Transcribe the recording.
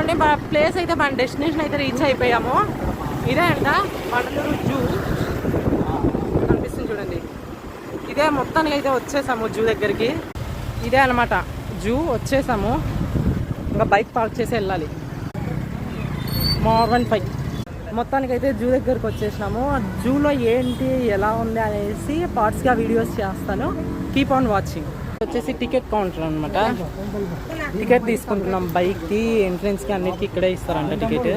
చూడండి ప్లేస్ అయితే మన డెస్టినేషన్ అయితే రీచ్ అయిపోయాము. ఇదే అంట వడలూరు జూ కనిపిస్తుంది చూడండి. ఇదే మొత్తానికి అయితే వచ్చేసాము జూ దగ్గరికి. ఇదే అనమాట జూ, వచ్చేసాము. ఇంకా బైక్ పార్క్ చేసి వెళ్ళాలి. మార్వన్ 5 మొత్తానికి అయితే జూ దగ్గరికి వచ్చేసినాము. జూలో ఏంటి ఎలా ఉంది అనేసి పార్ట్స్గా వీడియోస్ చేస్తాను. Keep on watching. వచ్చేసి టికెట్ కౌంటర్ అనమాట. టికెట్ తీసుకుంటున్నాం బైక్కి, ఎంట్రెన్స్కి, అన్నిటికీ ఇక్కడే ఇస్తారంట టికెట్.